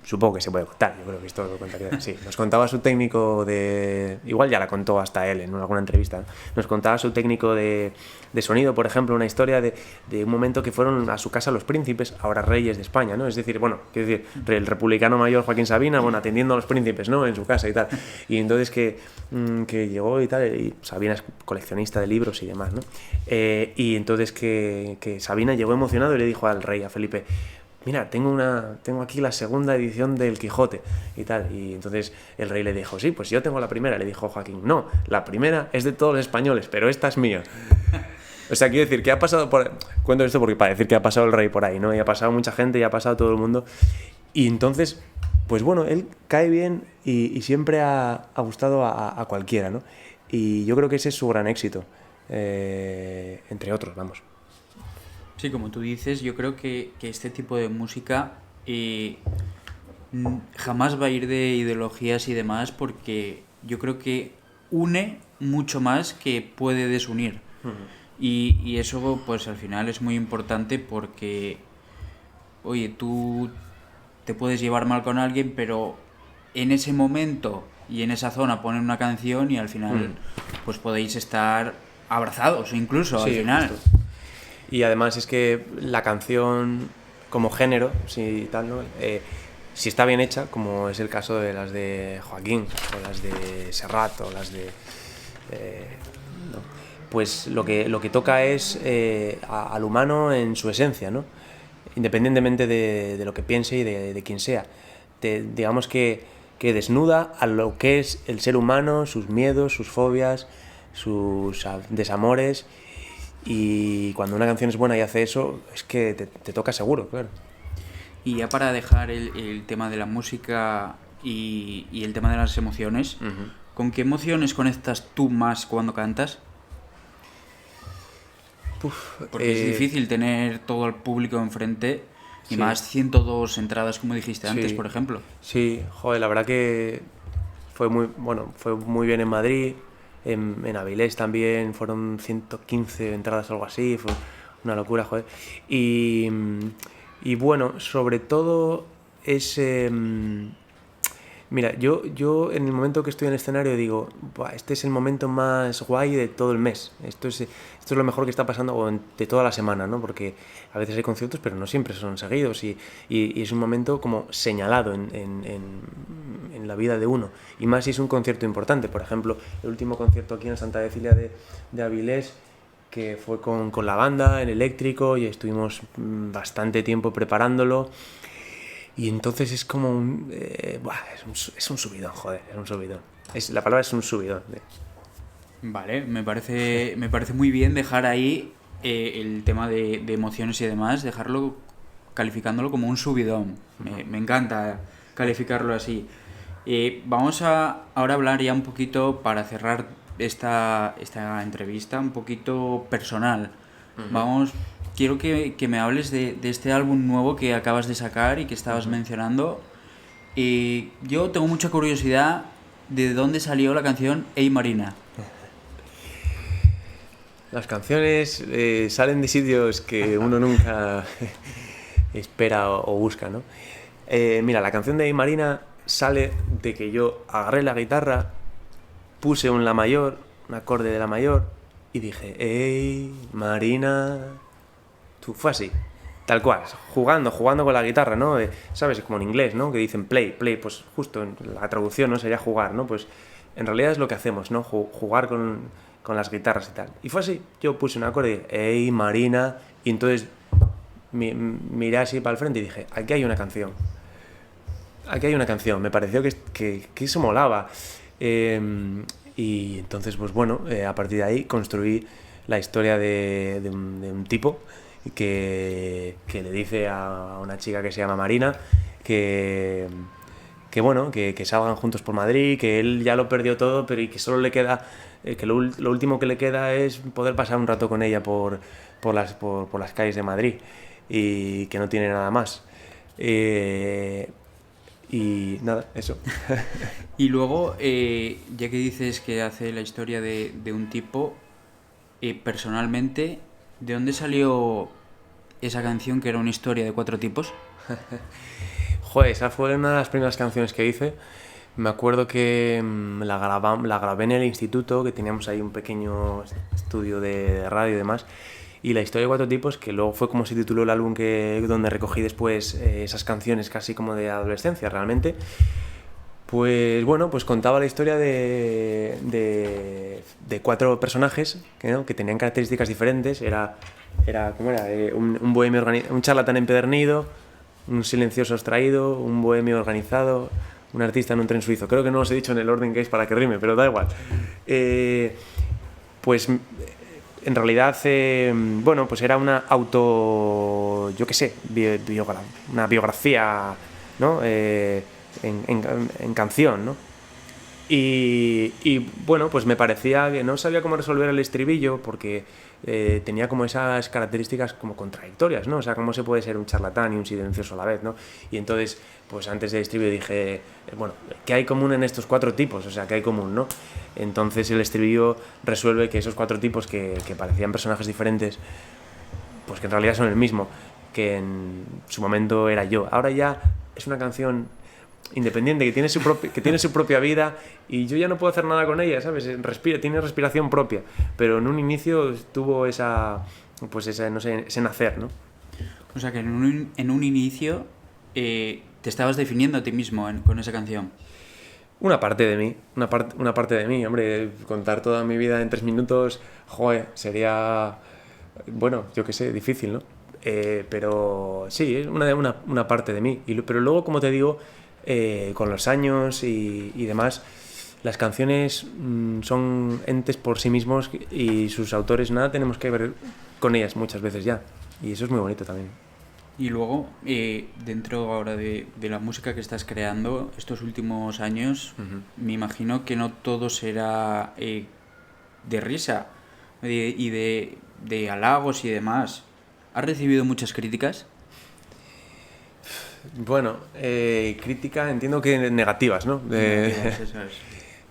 Supongo que se puede contar, yo creo que esto lo contaría. Sí, nos contaba su técnico de... Igual ya la contó hasta él en alguna entrevista, ¿no? Nos contaba su técnico de sonido, por ejemplo, una historia de un momento que fueron a su casa los príncipes, ahora reyes de España, ¿no? Es decir, bueno, quiero decir, el republicano mayor Joaquín Sabina, bueno, atendiendo a los príncipes, ¿no? En su casa y tal. Y entonces que llegó y tal, y Sabina es coleccionista de libros y demás, ¿no? Y entonces que Sabina llegó emocionado y le dijo al rey, a Felipe: mira, tengo aquí la segunda edición del Quijote y tal. Y entonces el rey le dijo: sí, pues yo tengo la primera. Le dijo Joaquín: no, la primera es de todos los españoles, pero esta es mía. O sea, quiero decir que ha pasado por... Cuento esto porque para decir que ha pasado el rey por ahí, ¿no? Y ha pasado mucha gente y ha pasado todo el mundo. Y entonces, pues bueno, él cae bien y siempre ha gustado a cualquiera, ¿no? Y yo creo que ese es su gran éxito, entre otros, vamos. Sí, como tú dices, yo creo que este tipo de música jamás va a ir de ideologías y demás, porque yo creo que une mucho más que puede desunir. Y eso pues al final es muy importante, porque, oye, tú te puedes llevar mal con alguien, pero en ese momento y en esa zona ponen una canción y al final pues podéis estar abrazados incluso, sí, al final. Justo. Y además es que la canción como género, si tal, ¿no? Si está bien hecha, como es el caso de las de Joaquín o las de Serrat o las de ¿no? Pues lo que toca es al humano en su esencia, ¿no? Independientemente de lo que piense y de quién sea. Digamos que desnuda a lo que es el ser humano, sus miedos, sus fobias, sus desamores. Y cuando una canción es buena y hace eso, es que te toca seguro, claro. Y ya para dejar el tema de la música y el tema de las emociones, ¿con qué emociones conectas tú más cuando cantas? Porque es difícil tener todo el público enfrente, y sí, más 102 entradas, como dijiste antes, por ejemplo. Sí, joder, la verdad que fue muy bien en Madrid. En Avilés también fueron 115 entradas, algo así, fue una locura, joder. Y bueno, sobre todo es... mira, yo en el momento que estoy en el escenario digo: este es el momento más guay de todo el mes, esto es lo mejor que está pasando de toda la semana, ¿no? Porque a veces hay conciertos, pero no siempre son seguidos, y es un momento como señalado en la vida de uno, y más si es un concierto importante. Por ejemplo, el último concierto aquí en Santa Cecilia de Avilés, que fue con la banda en eléctrico, y estuvimos bastante tiempo preparándolo. Y entonces es como es un subidón, joder, es un subidón. La palabra es un subidón. Vale, me parece muy bien dejar ahí el tema de emociones y demás, dejarlo, calificándolo como un subidón. Me encanta calificarlo así. Vamos a ahora hablar ya un poquito, para cerrar esta entrevista, un poquito personal. Quiero que me hables de este álbum nuevo que acabas de sacar y que estabas mencionando. Yo tengo mucha curiosidad de dónde salió la canción Hey Marina. Las canciones salen de sitios que uno nunca espera o busca, ¿no? Mira, la canción de Marina sale de que yo agarré la guitarra, puse un la mayor, un acorde de la mayor y dije, hey Marina, tú, fue así, tal cual, jugando con la guitarra, ¿no? ¿Sabes? Como en inglés, ¿no? Que dicen play, pues justo en la traducción, ¿no? Sería jugar, ¿no? Pues en realidad es lo que hacemos, ¿no? Jugar con las guitarras y tal. Y fue así, yo puse un acorde y dije, hey Marina, y entonces miré así para el frente y dije, aquí hay una canción. Aquí hay una canción, me pareció que eso molaba. Y entonces, pues bueno, a partir de ahí construí la historia de un tipo que le dice a una chica que se llama Marina que bueno, que salgan juntos por Madrid, que él ya lo perdió todo, pero y que solo le queda, que lo último que le queda es poder pasar un rato con ella por las calles de Madrid y que no tiene nada más. Y nada, eso. Y luego, ya que dices que hace la historia de un tipo, personalmente, ¿de dónde salió esa canción que era una historia de 4 tipos? Joder, esa fue una de las primeras canciones que hice. Me acuerdo que la grabé en el instituto, que teníamos ahí un pequeño estudio de radio y demás. Y la historia de 4 tipos, que luego fue como se tituló el álbum donde recogí después esas canciones casi como de adolescencia realmente. Pues bueno, pues contaba la historia de 4 personajes que tenían características diferentes. ¿Cómo era? Un bohemio un charlatán empedernido, un silencioso abstraído, un bohemio organizado, un artista en un tren suizo. Creo que no os he dicho en el orden que es para que rime, pero da igual. Pues en realidad, bueno, pues era una yo qué sé, una biografía, ¿no? En canción, ¿no? Y bueno, pues me parecía que no sabía cómo resolver el estribillo porque tenía como esas características como contradictorias, ¿no? O sea, cómo se puede ser un charlatán y un silencioso a la vez, ¿no? Y entonces, pues antes del estribillo dije, bueno, ¿qué hay común en estos 4 tipos? O sea, ¿qué hay común, no? Entonces el estribillo resuelve que esos 4 tipos que parecían personajes diferentes, pues que en realidad son el mismo, que en su momento era yo. Ahora ya es una canción independiente, que tiene su propia vida y yo ya no puedo hacer nada con ella, ¿sabes? Tiene respiración propia, pero en un inicio tuvo no sé, ese nacer, ¿no? O sea que en un inicio te estabas definiendo a ti mismo con esa canción. Una parte de mí, hombre, contar toda mi vida en 3 minutos, joder, sería, bueno, yo qué sé, difícil, ¿no? Pero sí, es una parte de mí, pero luego, como te digo, con los años y demás, las canciones son entes por sí mismos y sus autores nada tenemos que ver con ellas muchas veces ya, y eso es muy bonito también. Y luego, dentro ahora de la música que estás creando estos últimos años, me imagino que no todo será de risa y de halagos y demás. ¿Has recibido muchas críticas? Bueno, crítica entiendo que negativas, ¿no? Negativas, eso es.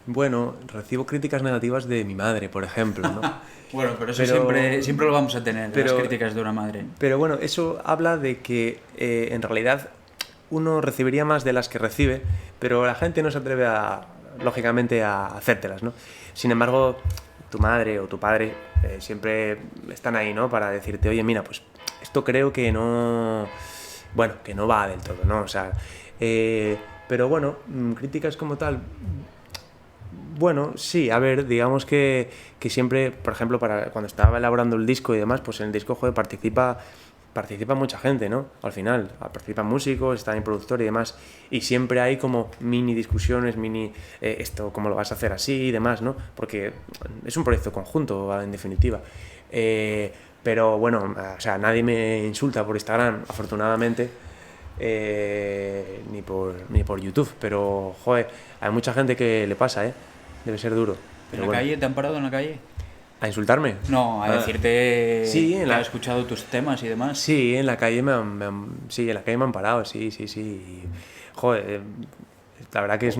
Bueno, recibo críticas negativas de mi madre, por ejemplo, ¿no? Bueno, pero eso siempre lo vamos a tener, las críticas de una madre. Pero bueno, eso habla de que en realidad uno recibiría más de las que recibe, pero la gente no se atreve lógicamente a hacértelas, ¿no? Sin embargo, tu madre o tu padre siempre están ahí, ¿no? Para decirte, oye, mira, pues esto creo que no... Bueno, que no va del todo, ¿no? O sea, pero bueno, críticas como tal... Bueno, sí, a ver, digamos que siempre, por ejemplo, cuando estaba elaborando el disco y demás, pues en el disco, joder, participa mucha gente, ¿no? Al final, participan músicos, está el productor y demás, y siempre hay como mini discusiones, esto, cómo lo vas a hacer así y demás, ¿no? Porque es un proyecto conjunto, en definitiva. Pero bueno, o sea, nadie me insulta por Instagram, afortunadamente, ni por YouTube, pero, joder, hay mucha gente que le pasa, debe ser duro. ¿En la calle? ¿Te han parado en la calle? ¿A insultarme? No, a decirte sí, que has escuchado tus temas y demás. Sí, en la calle me han parado, sí. joder, la verdad que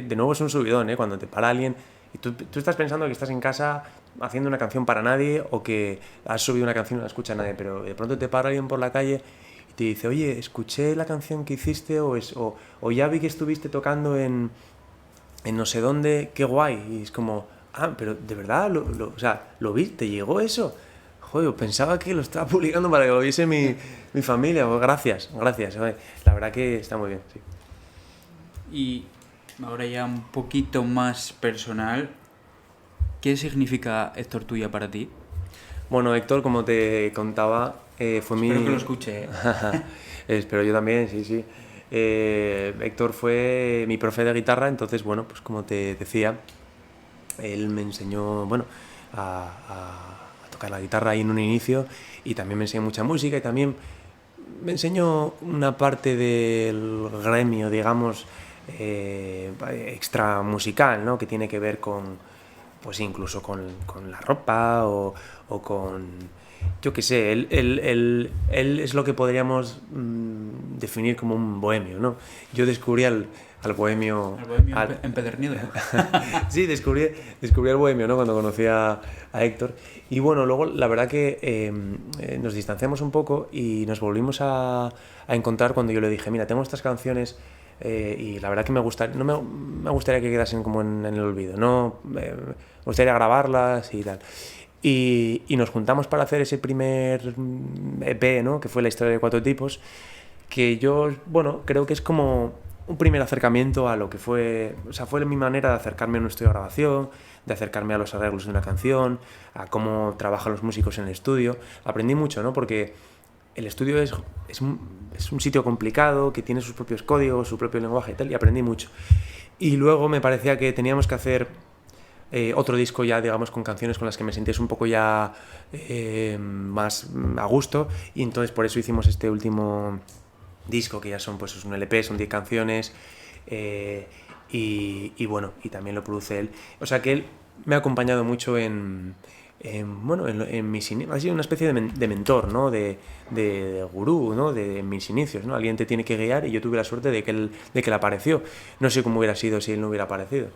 de nuevo es un subidón, ¿eh? Cuando te para alguien y tú estás pensando que estás en casa haciendo una canción para nadie o que has subido una canción y no la escucha nadie, pero de pronto te para alguien por la calle y te dice, oye, escuché la canción que hiciste o ya vi que estuviste tocando en no sé dónde, qué guay. Y es como, pero de verdad, o sea, ¿lo vi? ¿Te llegó eso? Joder, pensaba que lo estaba publicando para que lo viese mi familia. Pues gracias. Joder. La verdad que está muy bien, sí. Y ahora ya un poquito más personal, ¿qué significa Héctor Tuya para ti? Bueno, Héctor, como te contaba, fue mi... Espero que lo escuche. Espero yo también, sí. Héctor fue mi profe de guitarra, entonces, bueno, pues como te decía, él me enseñó, bueno, a tocar la guitarra ahí en un inicio y también me enseñó mucha música y también me enseñó una parte del gremio, digamos, extra musical, ¿no? Que tiene que ver con, pues incluso con la ropa o con, yo qué sé, él es lo que podríamos definir como un bohemio, ¿no? Yo descubrí al bohemio... Al bohemio empedernido. Sí, descubrí al bohemio, ¿no? Cuando conocí a Héctor. Y bueno, luego la verdad que nos distanciamos un poco y nos volvimos a encontrar cuando yo le dije, mira, tengo estas canciones y la verdad que no me gustaría que quedasen como en el olvido, ¿no? Me gustaría grabarlas y tal. Y nos juntamos para hacer ese primer EP, ¿no? Que fue la historia de 4 tipos, que yo, bueno, creo que es como un primer acercamiento a lo que fue, o sea, fue mi manera de acercarme a un estudio de grabación, de acercarme a los arreglos de una canción, a cómo trabajan los músicos en el estudio. Aprendí mucho, ¿no? Porque el estudio es un sitio complicado, que tiene sus propios códigos, su propio lenguaje y tal, y aprendí mucho. Y luego me parecía que teníamos que hacer otro disco ya, digamos, con canciones con las que me sintiese un poco ya más a gusto, y entonces por eso hicimos este último disco, que ya son, pues es un LP, son 10 canciones, y bueno, y también lo produce él. O sea que él me ha acompañado mucho en mis inicios. Ha sido una especie de mentor, ¿no? De gurú, ¿no? De mis inicios, ¿no? Alguien te tiene que guiar y yo tuve la suerte de que él apareció. No sé cómo hubiera sido si él no hubiera aparecido.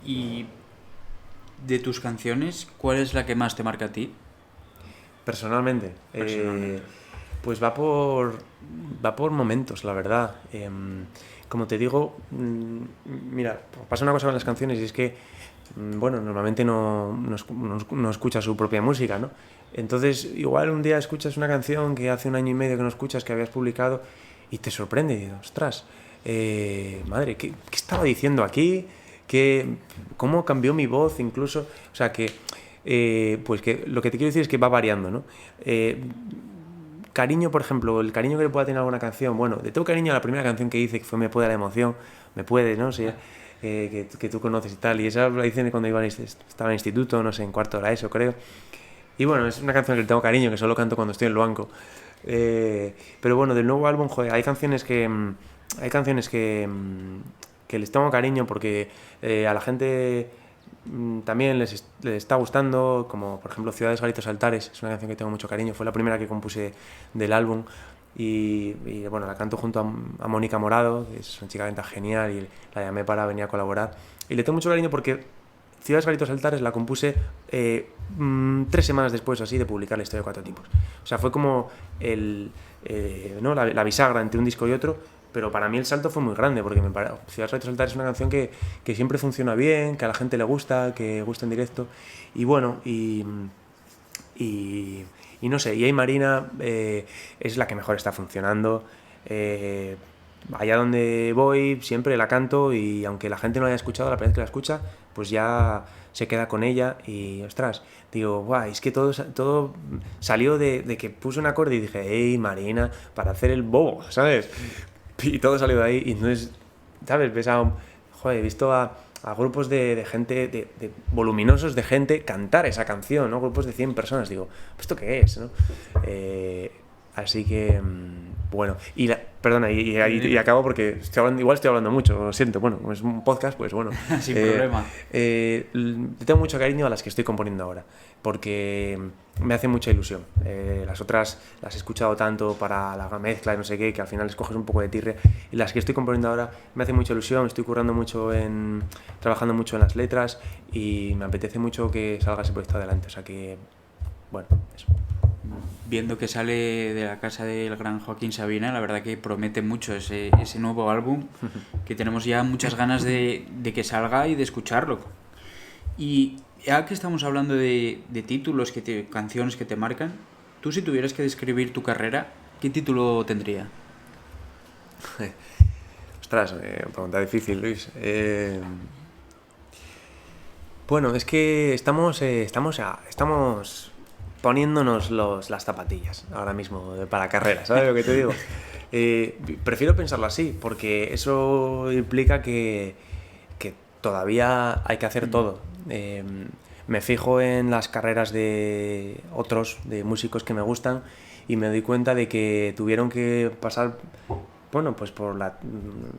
Y de tus canciones, ¿cuál es la que más te marca a ti? Personalmente. Pues va por momentos, la verdad. Como te digo, mira, pasa una cosa con las canciones y es que bueno, normalmente no escuchas su propia música, ¿no? Entonces, igual un día escuchas una canción que hace 1 año y medio que no escuchas, que habías publicado, y te sorprende, y dices, ostras, madre, ¿qué estaba diciendo aquí? ¿Cómo cambió mi voz incluso? O sea, pues que lo que te quiero decir es que va variando, ¿no? Cariño, por ejemplo, el cariño que le pueda tener a alguna canción, bueno, le tengo cariño a la primera canción que hice, que fue Me puede la emoción, me puede, ¿no? Sí, que tú conoces y tal, y esa la hice cuando estaba en instituto, no sé, en cuarto de la ESO, creo. Y bueno, es una canción que le tengo cariño, que solo canto cuando estoy en el banco. Pero bueno, del nuevo álbum, joder, hay canciones que les tengo cariño porque a la gente también les está gustando, como por ejemplo Ciudades, Garitos, Altares, es una canción que tengo mucho cariño, fue la primera que compuse del álbum. Y bueno, la canto junto a Mónica Morado, que es una chica que canta genial, y la llamé para venir a colaborar. Y le tengo mucho cariño porque Ciudades, Garitos, Altares la compuse 3 semanas después así de publicar la historia de 4 tipos. O sea, fue como ¿no? la bisagra entre un disco y otro, pero para mí el salto fue muy grande porque Ciudades, Garitos, Altares es una canción que siempre funciona bien, que a la gente le gusta, que gusta en directo. Y bueno, y no sé, y ahí Marina es la que mejor está funcionando. Allá donde voy siempre la canto y aunque la gente no la haya escuchado, la primera vez que la escucha, pues ya se queda con ella y ostras, digo, guay, es que todo salió de que puse un acorde y dije, hey Marina, para hacer el bobo, ¿sabes? Y todo salió de ahí y entonces, ¿sabes? Joder, he visto a grupos de gente, de voluminosos de gente cantar esa canción, ¿no? Grupos de 100 personas, digo, ¿esto qué es, no? Así que, Bueno, perdona, y acabo porque igual estoy hablando mucho, lo siento. Bueno, como es un podcast, pues bueno. Sin problema. Tengo mucho cariño a las que estoy componiendo ahora, porque me hace mucha ilusión. Las otras las he escuchado tanto para la mezcla y no sé qué, que al final les coges un poco de tirria. Y las que estoy componiendo ahora me hace mucha ilusión, estoy currando mucho trabajando mucho en las letras y me apetece mucho que salga ese proyecto adelante. O sea que, bueno, eso. Viendo que sale de la casa del gran Joaquín Sabina, la verdad que promete mucho ese nuevo álbum, que tenemos ya muchas ganas de que salga y de escucharlo. Y ya que estamos hablando de títulos, canciones que te marcan, tú si tuvieras que describir tu carrera, ¿qué título tendría? Ostras, pregunta difícil, Luis. Bueno, es que estamos poniéndonos las zapatillas ahora mismo para carrera, ¿sabes lo que te digo? Prefiero pensarlo así, porque eso implica que todavía hay que hacer todo. Me fijo en las carreras de otros, de músicos que me gustan, y me doy cuenta de que tuvieron que pasar, bueno, pues por la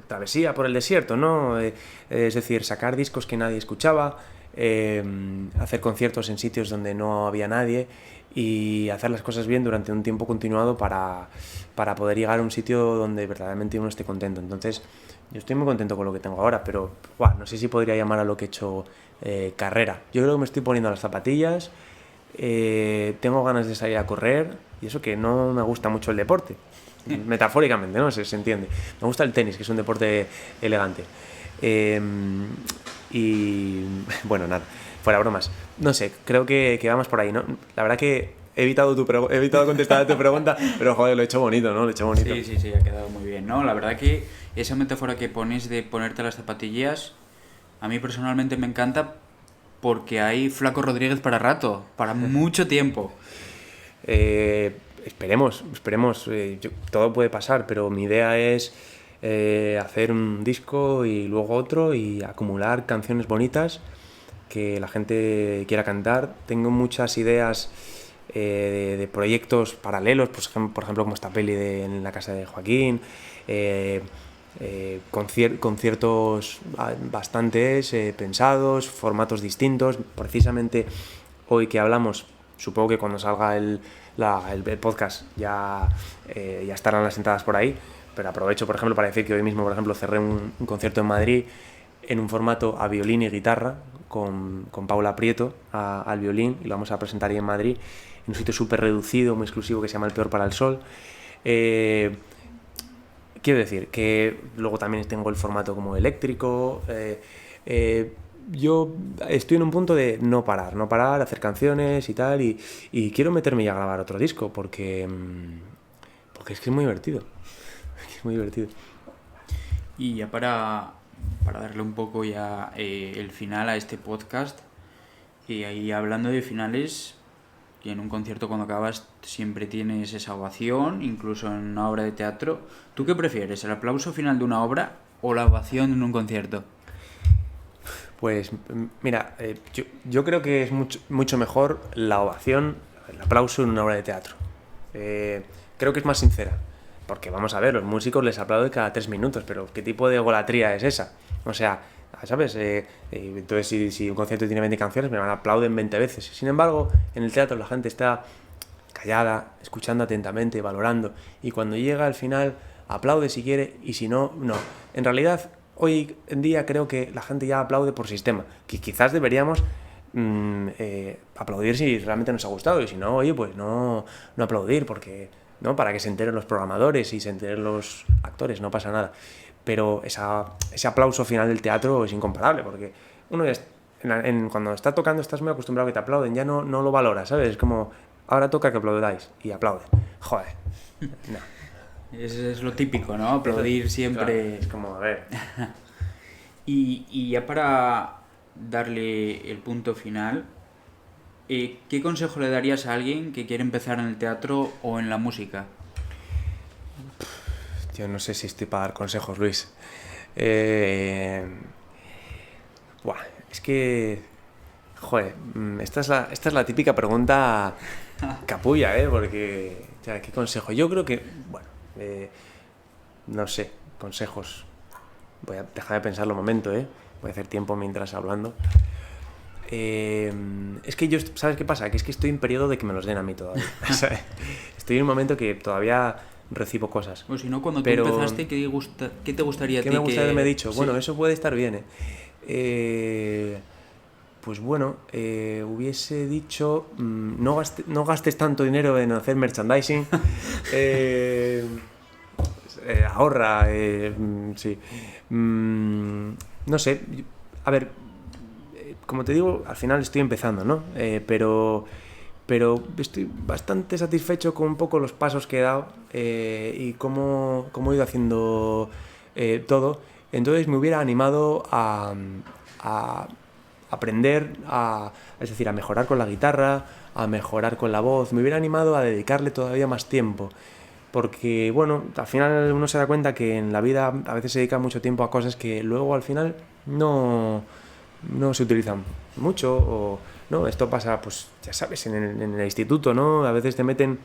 travesía, por el desierto, ¿no? Es decir, sacar discos que nadie escuchaba, hacer conciertos en sitios donde no había nadie y hacer las cosas bien durante un tiempo continuado para poder llegar a un sitio donde verdaderamente uno esté contento. Entonces, yo estoy muy contento con lo que tengo ahora, pero no sé si podría llamar a lo que he hecho carrera. Yo creo que me estoy poniendo las zapatillas, tengo ganas de salir a correr, y eso que no me gusta mucho el deporte, metafóricamente, ¿no? Se entiende. Me gusta el tenis, que es un deporte elegante. Y bueno, nada, fuera bromas. No sé, creo que vamos por ahí, ¿no? La verdad que he evitado contestar a tu pregunta, pero joder, lo he hecho bonito, ¿no? Lo he hecho bonito. Sí, ha quedado muy bien, ¿no? La verdad que esa metáfora que pones de ponerte las zapatillas, a mí personalmente me encanta porque hay Flaco Rodríguez para rato, para mucho tiempo. Esperemos, todo puede pasar, pero mi idea es hacer un disco y luego otro y acumular canciones bonitas que la gente quiera cantar. Tengo muchas ideas de proyectos paralelos, pues, por ejemplo como esta peli en la casa de Joaquín, conciertos bastantes pensados, formatos distintos. Precisamente hoy que hablamos, supongo que cuando salga el podcast ya estarán las entradas por ahí, pero aprovecho, por ejemplo, para decir que hoy mismo, por ejemplo, cerré un concierto en Madrid en un formato a violín y guitarra con Paula Prieto al violín, y lo vamos a presentar ahí en Madrid en un sitio súper reducido, muy exclusivo, que se llama El Peor para el Sol. Quiero decir que luego también tengo el formato como eléctrico. Yo estoy en un punto de no parar, hacer canciones y tal, y quiero meterme ya a grabar otro disco porque es que es muy divertido. Es muy divertido. Y ya para darle un poco ya el final a este podcast, y ahí hablando de finales, y en un concierto cuando acabas siempre tienes esa ovación, incluso en una obra de teatro. ¿Tú qué prefieres, el aplauso final de una obra o la ovación en un concierto? Pues mira, yo creo que es mucho mejor la ovación, el aplauso en una obra de teatro. Creo que es más sincera, porque vamos a ver, los músicos les aplauden cada 3 minutos, pero ¿qué tipo de egolatría es esa? O sea, ¿sabes? Entonces si un concierto tiene 20 canciones, me van a aplauden 20 veces. Sin embargo, en el teatro la gente está callada, escuchando atentamente, valorando, y cuando llega al final aplaude si quiere, y si no, no. En realidad, hoy en día creo que la gente ya aplaude por sistema, que quizás deberíamos aplaudir si realmente nos ha gustado, y si no, oye, pues no aplaudir, porque no, para que se enteren los programadores y se enteren los actores, no pasa nada. Pero ese aplauso final del teatro es incomparable, porque uno cuando está tocando estás muy acostumbrado a que te aplauden, ya no lo valoras, ¿sabes? Es como, ahora toca que aplaudáis, y aplauden. Joder, no. Es lo típico, ¿no? Aplaudir siempre. Claro, es como, a ver. Y ya para darle el punto final, ¿qué consejo le darías a alguien que quiere empezar en el teatro o en la música? Yo no sé si estoy para dar consejos, Luis. Es que... Joder, esta es la típica pregunta capulla, porque... O sea, ¿qué consejo? Yo creo que... Bueno, no sé, consejos. Voy a dejar de pensarlo un momento, voy a hacer tiempo mientras hablando. Es que yo, ¿sabes qué pasa? Que es que estoy en periodo de que me los den a mí todavía. Estoy en un momento que todavía recibo cosas. Pues si no, cuando tú empezaste, ¿qué te gustaría a ti? ¿Qué me gustaría haberme dicho? Sí. Bueno, eso puede estar bien. Pues bueno, hubiese dicho, no gastes tanto dinero en hacer merchandising. Ahorra, sí. No sé, a ver, como te digo, al final estoy empezando, ¿no? Pero estoy bastante satisfecho con un poco los pasos que he dado y cómo he ido haciendo todo. Entonces me hubiera animado a aprender, es decir, a mejorar con la guitarra, a mejorar con la voz. Me hubiera animado a dedicarle todavía más tiempo. Porque, bueno, al final uno se da cuenta que en la vida a veces se dedica mucho tiempo a cosas que luego al final no se utilizan mucho, o no, esto pasa, pues ya sabes, en el instituto, ¿no? A veces te meten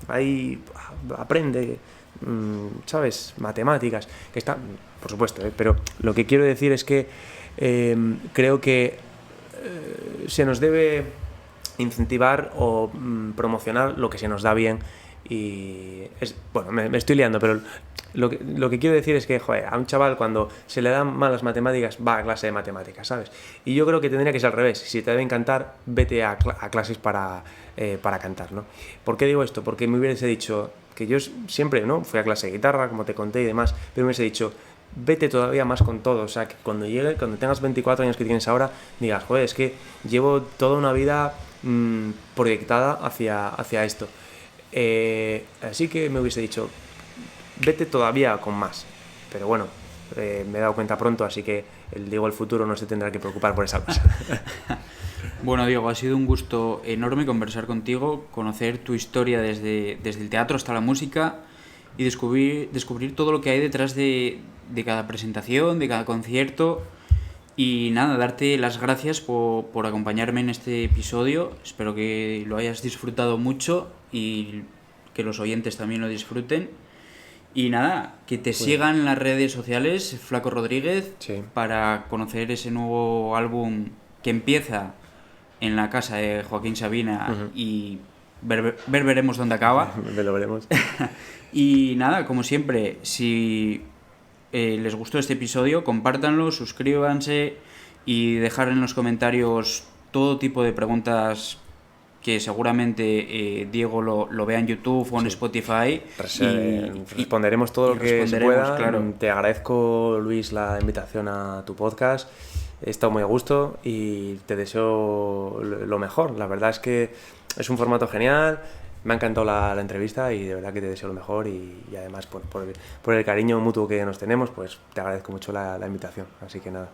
ahí, aprende, ¿sabes? Matemáticas, que está, por supuesto, pero lo que quiero decir es que creo que se nos debe incentivar o promocionar lo que se nos da bien. Y bueno, me estoy liando, pero lo que quiero decir es que, joder, a un chaval cuando se le dan mal las matemáticas va a clase de matemáticas, ¿sabes? Y yo creo que tendría que ser al revés. Si te deben cantar, vete a clases para cantar, ¿no? ¿Por qué digo esto? Porque me hubiese dicho que yo siempre, ¿no? Fui a clase de guitarra, como te conté y demás, pero me hubiese dicho, vete todavía más con todo. O sea, que cuando tengas 24 años que tienes ahora, digas, joder, es que llevo toda una vida proyectada hacia esto. Así que me hubiese dicho, vete todavía con más, pero bueno, me he dado cuenta pronto, así que el futuro no se tendrá que preocupar por esa cosa. Bueno, Diego, ha sido un gusto enorme conversar contigo, conocer tu historia desde el teatro hasta la música y descubrir todo lo que hay detrás de cada presentación, de cada concierto. Y nada, darte las gracias por acompañarme en este episodio. Espero que lo hayas disfrutado mucho y que los oyentes también lo disfruten. Y nada, que te sigan en las redes sociales, Flaco Rodríguez, sí, para conocer ese nuevo álbum que empieza en la casa de Joaquín Sabina y veremos dónde acaba. Lo veremos. Y nada, como siempre, si les gustó este episodio, compártanlo, suscríbanse y dejar en los comentarios todo tipo de preguntas que seguramente Diego lo vea en YouTube o en Spotify. Responderemos todo lo que se pueda. Claro. Te agradezco, Luis, la invitación a tu podcast. He estado muy a gusto y te deseo lo mejor. La verdad es que es un formato genial. Me ha encantado la entrevista y de verdad que te deseo lo mejor y además por el cariño mutuo que nos tenemos, pues te agradezco mucho la invitación. Así que nada.